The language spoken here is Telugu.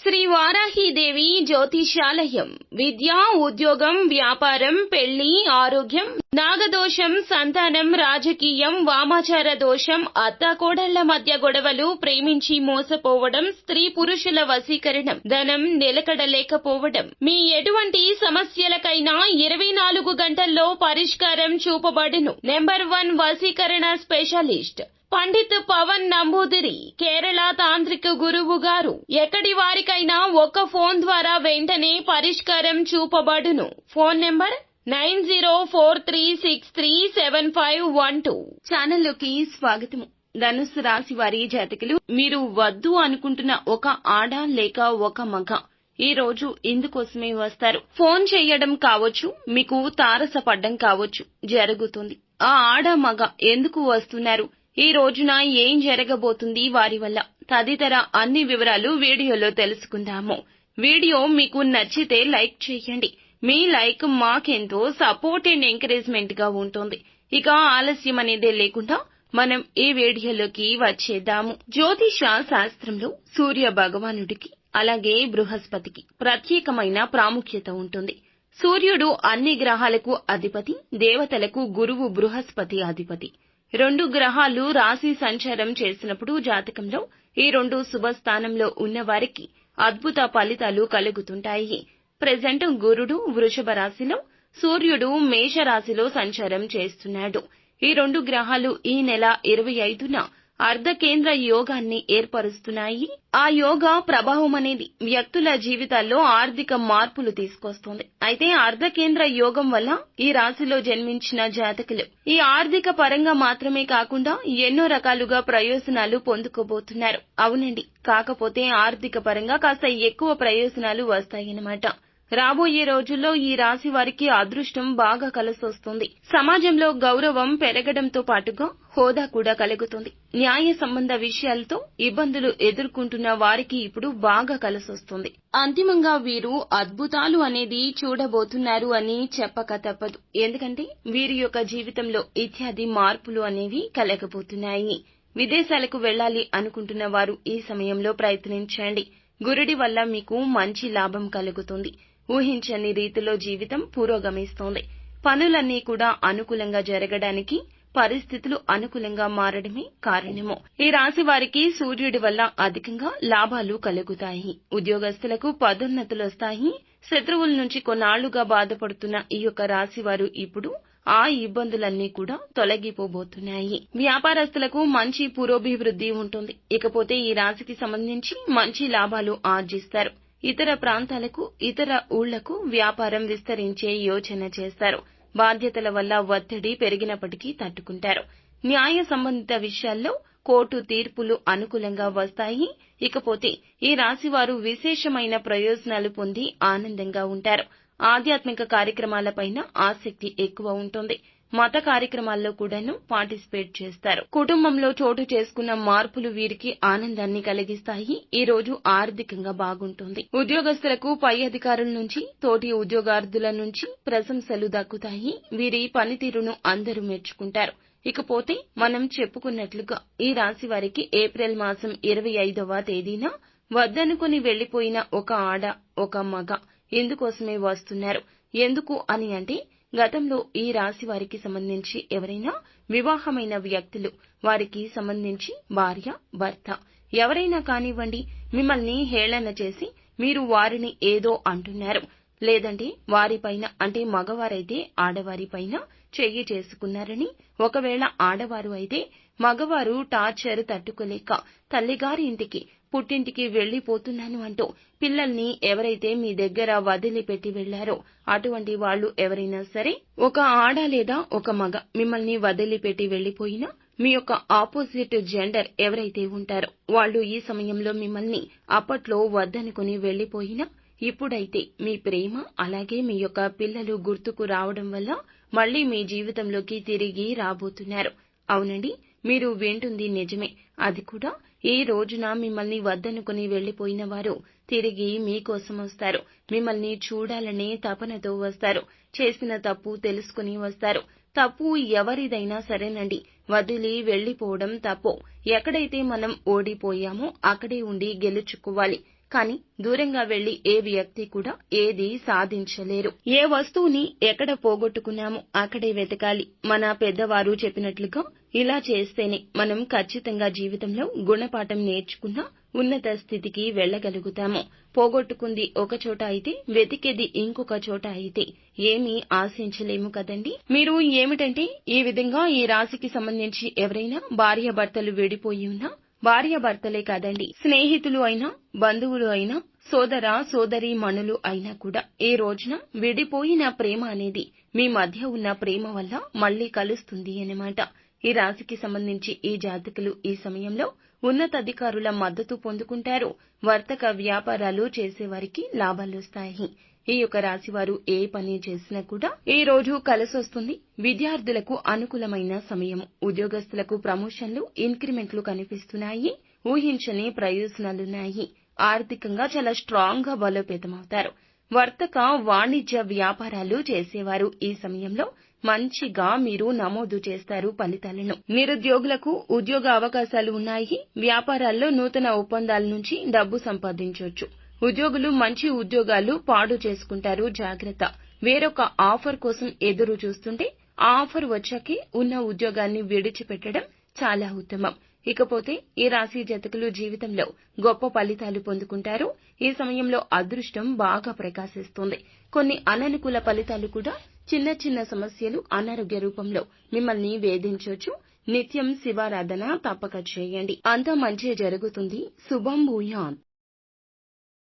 శ్రీ వారాహీదేవి జ్యోతిషాలయం. విద్య, ఉద్యోగం, వ్యాపారం, పెళ్లి, ఆరోగ్యం, నాగదోషం, సంతానం, రాజకీయం, వామాచార దోషం, అత్తాకోడళ్ల మధ్య గొడవలు, ప్రేమించి మోసపోవడం, స్త్రీ పురుషుల వశీకరణం, ధనం నిలకడలేకపోవడం, మీ ఎటువంటి సమస్యలకైనా 24 గంటల్లో పరిష్కారం చూపబడును. నెంబర్ 1 వశీకరణ స్పెషలిస్ట్ పండిత్ పవన్ నంబూదిరి, కేరళ తాంత్రిక గురువు గారు. ఎక్కడి వారికైనా ఒక్క ఫోన్ ద్వారా వెంటనే పరిష్కారం చూపబడును. Phone number 9043637512. ఛానల్లోకి స్వాగతము. ధనుస్సు రాశి వారి జాతకులు, మీరు వద్దు అనుకుంటున్న ఒక ఆడ లేక ఒక మగ ఈ రోజు ఇందుకోసమే వస్తారు. ఫోన్ చేయడం కావచ్చు, మీకు తారసపడ్డం కావచ్చు, జరుగుతుంది. ఆ ఆడ మగ ఎందుకు వస్తున్నారు, ఈ రోజున ఏం జరగబోతుంది వారి వల్ల, తదితర అన్ని వివరాలు వీడియోలో తెలుసుకుందాము. వీడియో మీకు నచ్చితే లైక్ చేయండి. మీ లైక్ మాకెంతో సపోర్ట్ అండ్ ఎంకరేజ్మెంట్ గా ఉంటుంది. ఇక ఆలస్యం అనేదే లేకుండా మనం ఈ వీడియోలోకి వచ్చేద్దాము. జ్యోతిష శాస్త్రంలో సూర్య భగవానుడికి అలాగే బృహస్పతికి ప్రత్యేకమైన ప్రాముఖ్యత ఉంటుంది. సూర్యుడు అన్ని గ్రహాలకు అధిపతి, దేవతలకు గురువు బృహస్పతి అధిపతి. 2 గ్రహాలు రాశి సంచారం చేసినప్పుడు జాతకంలో ఈ 2 శుభస్థానంలో ఉన్న వారికి అద్భుత ఫలితాలు కలుగుతుంటాయి. ప్రెజెంట్ గురుడు వృషభ రాశిలో, సూర్యుడు మేష రాశిలో సంచారం చేస్తున్నాడు. ఈ 2 గ్రహాలు ఈ నెల 25న అర్ధకేంద్ర యోగాన్ని ఏర్పరుస్తున్నాయి. ఆ యోగా ప్రభావం అనేది వ్యక్తుల జీవితాల్లో ఆర్థిక మార్పులు తీసుకొస్తుంది. అయితే అర్ధకేంద్ర యోగం వల్ల ఈ రాశిలో జన్మించిన జాతకులు ఈ ఆర్థిక పరంగా మాత్రమే కాకుండా ఎన్నో రకాలుగా ప్రయోజనాలు పొందుకోబోతున్నారు. అవునండి, కాకపోతే ఆర్థిక పరంగా కాస్త ఎక్కువ ప్రయోజనాలు వస్తాయన్నమాట. రాబోయే రోజుల్లో ఈ రాశి వారికి అదృష్టం బాగా కలిసొస్తుంది. సమాజంలో గౌరవం పెరగడంతో పాటుగా హోదా కూడా కలుగుతుంది. న్యాయ సంబంధ విషయాలతో ఇబ్బందులు ఎదుర్కొంటున్న వారికి ఇప్పుడు బాగా కలిసొస్తుంది. అంతిమంగా వీరు అద్భుతాలు అనేది చూడబోతున్నారు అని చెప్పక తప్పదు. ఎందుకంటే వీరి యొక్క జీవితంలో ఇత్యాది మార్పులు అనేవి కలగబోతున్నాయి. విదేశాలకు వెళ్లాలి అనుకుంటున్న వారు ఈ సమయంలో ప్రయత్నించండి. గురుడి వల్ల మీకు మంచి లాభం కలుగుతుంది. ఊహించని రీతిలో జీవితం పురోగమిస్తోంది. పనులన్నీ కూడా అనుకూలంగా జరగడానికి పరిస్థితులు అనుకూలంగా మారడమే కారణము. ఈ రాశి వారికి సూర్యుడి వల్ల అధికంగా లాభాలు కలుగుతాయి. ఉద్యోగస్తులకు పదోన్నతులొస్తాయి. శత్రువుల నుంచి కొన్నాళ్లుగా బాధపడుతున్న ఈ యొక్క రాశి వారు ఇప్పుడు ఆ ఇబ్బందులన్నీ కూడా తొలగిపోబోతున్నాయి. వ్యాపారస్తులకు మంచి పురోభివృద్ధి ఉంటుంది. ఇకపోతే ఈ రాశికి సంబంధించి మంచి లాభాలు ఆర్జిస్తారు. ఇతర ప్రాంతాలకు, ఇతర ఊళ్లకు వ్యాపారం విస్తరించే యోచన చేస్తారు. బాధ్యతల వల్ల ఒత్తిడి పెరిగినప్పటికీ తట్టుకుంటారు. న్యాయ సంబంధిత విషయాల్లో కోర్టు తీర్పులు అనుకూలంగా వస్తాయి. ఇకపోతే ఈ రాశివారు విశేషమైన ప్రయోజనాలు పొంది ఆనందంగా ఉంటారు. ఆధ్యాత్మిక కార్యక్రమాలపైన ఆసక్తి ఎక్కువ ఉంటుంది. మత కార్యక్రమాల్లో కూడాను పార్టిసిపేట్ చేస్తారు. కుటుంబంలో చోటు చేసుకున్న మార్పులు వీరికి ఆనందాన్ని కలిగిస్తాయి. ఈ రోజు ఆర్థికంగా బాగుంటుంది. ఉద్యోగస్తులకు పై అధికారుల నుంచి, తోటి ఉద్యోగార్థుల నుంచి ప్రశంసలు దక్కుతాయి. వీరి పనితీరును అందరూ మెచ్చుకుంటారు. ఇకపోతే మనం చెప్పుకున్నట్లుగా ఈ రాశి వారికి ఏప్రిల్ మాసం 25వ తేదీన వద్దనుకుని వెళ్లిపోయిన ఒక ఆడ, ఒక మగ ఇందుకోసమే వస్తున్నారు. ఎందుకు అని అంటే గతంలో ఈ రాశి వారికి సంబంధించి ఎవరైనా వివాహమైన వ్యక్తులు, వారికి సంబంధించి భార్య, భర్త ఎవరైనా కానివ్వండి, మిమ్మల్ని హేళన చేసి మీరు వారిని ఏదో అంటున్నారు. లేదంటే వారిపైన అంటే మగవారైతే ఆడవారిపైన చెయ్యి చేసుకున్నారని, ఒకవేళ ఆడవారు అయితే మగవారు టార్చర్ తట్టుకోలేక తల్లిగారి ఇంటికి, పుట్టింటికి వెళ్లిపోతున్నాను అంటూ పిల్లల్ని ఎవరైతే మీ దగ్గర వదిలిపెట్టి వెళ్లారో అటువంటి వాళ్ళు ఎవరైనా సరే, ఒక ఆడ లేదా ఒక మగ మిమ్మల్ని వదిలిపెట్టి వెళ్లిపోయినా మీ యొక్క ఆపోజిట్ జెండర్ ఎవరైతే ఉంటారో వాళ్ళు ఈ సమయంలో మిమ్మల్ని అప్పట్లో వద్దనుకుని వెళ్లిపోయినా ఇప్పుడైతే మీ ప్రేమ అలాగే మీ యొక్క పిల్లలు గుర్తుకు రావడం వల్ల మళ్లీ మీ జీవితంలోకి తిరిగి రాబోతున్నారు. అవునండి, మీరు వింటుంది నిజమే. అది కూడా ఈ రోజున మిమ్మల్ని వద్దనుకుని వెళ్లిపోయిన వారు తిరిగి మీకోసం వస్తారు. మిమ్మల్ని చూడాలనే తపనతో వస్తారు. చేసిన తప్పు తెలుసుకుని వస్తారు. తప్పు ఎవరిదైనా సరేనండి, వదిలి వెళ్లిపోవడం తప్పు. ఎక్కడైతే మనం ఓడిపోయామో అక్కడే ఉండి గెలుచుకోవాలి. కానీ దూరంగా వెళ్లి ఏ వ్యక్తి కూడా ఏది సాధించలేరు. ఏ వస్తువుని ఎక్కడ పోగొట్టుకున్నామో అక్కడే వెతకాలి. మన పెద్దవారు చెప్పినట్లుగా ఇలా చేస్తేనే మనం ఖచ్చితంగా జీవితంలో గుణపాఠం నేర్చుకున్న ఉన్నత స్థితికి వెళ్లగలుగుతాము. పోగొట్టుకుంది ఒక చోట అయితే వెతికేది ఇంకొక చోట అయితే ఏమీ ఆశించలేము కదండి. మీరు ఏమిటంటే ఈ విధంగా ఈ రాశికి సంబంధించి ఎవరైనా భార్యాభర్తలు విడిపోయి ఉన్నా, భార్యాభర్తలే కాదండి, స్నేహితులు అయినా, బంధువులు అయినా, సోదర సోదరీమణులు అయినా కూడా ఈ రోజున విడిపోయిన ప్రేమ అనేది మీ మధ్య ఉన్న ప్రేమ వల్ల మళ్లీ కలుస్తుంది అన్నమాట. ఈ రాశికి సంబంధించి ఈ జాతకులు ఈ సమయంలో ఉన్నతాధికారుల మద్దతు పొందుకుంటారు. వర్తక వ్యాపారాలు చేసేవారికి లాభాలొస్తాయి. ఈ యొక్క రాశివారు ఏ పని చేసినా కూడా ఈ రోజు కలిసొస్తుంది. విద్యార్థులకు అనుకూలమైన సమయము. ఉద్యోగస్తులకు ప్రమోషన్లు, ఇంక్రిమెంట్లు కనిపిస్తున్నాయి. ఊహించని ప్రయోజనాలున్నాయి. ఆర్థికంగా చాలా స్ట్రాంగ్ గా బలోపేతమవుతారు. వర్తక వాణిజ్య వ్యాపారాలు చేసేవారు ఈ సమయంలో మంచిగా మీరు నమోదు చేస్తారు ఫలితాలను. నిరుద్యోగులకు ఉద్యోగ అవకాశాలు ఉన్నాయి. వ్యాపారాల్లో నూతన ఒప్పందాల నుంచి డబ్బు సంపాదించొచ్చు. ఉద్యోగులు మంచి ఉద్యోగాలు పాడు చేసుకుంటారు, జాగ్రత్త. వేరొక ఆఫర్ కోసం ఎదురు చూస్తుంటే ఆ ఆఫర్ వచ్చాకే ఉన్న ఉద్యోగాన్ని విడిచిపెట్టడం చాలా ఉత్తమం. ఇకపోతే ఈ రాశి జాతకులు జీవితంలో గొప్ప ఫలితాలు పొందుకుంటారు. ఈ సమయంలో అదృష్టం బాగా ప్రకాశిస్తుంది. కొన్ని అననుకూల ఫలితాలు కూడా, చిన్న చిన్న సమస్యలు అనారోగ్య రూపంలో మిమ్మల్ని వేధించొచ్చు. నిత్యం శివారాధన తప్పక చేయండి. అంతా మంచి జరుగుతుంది. శుభం భూయాత్.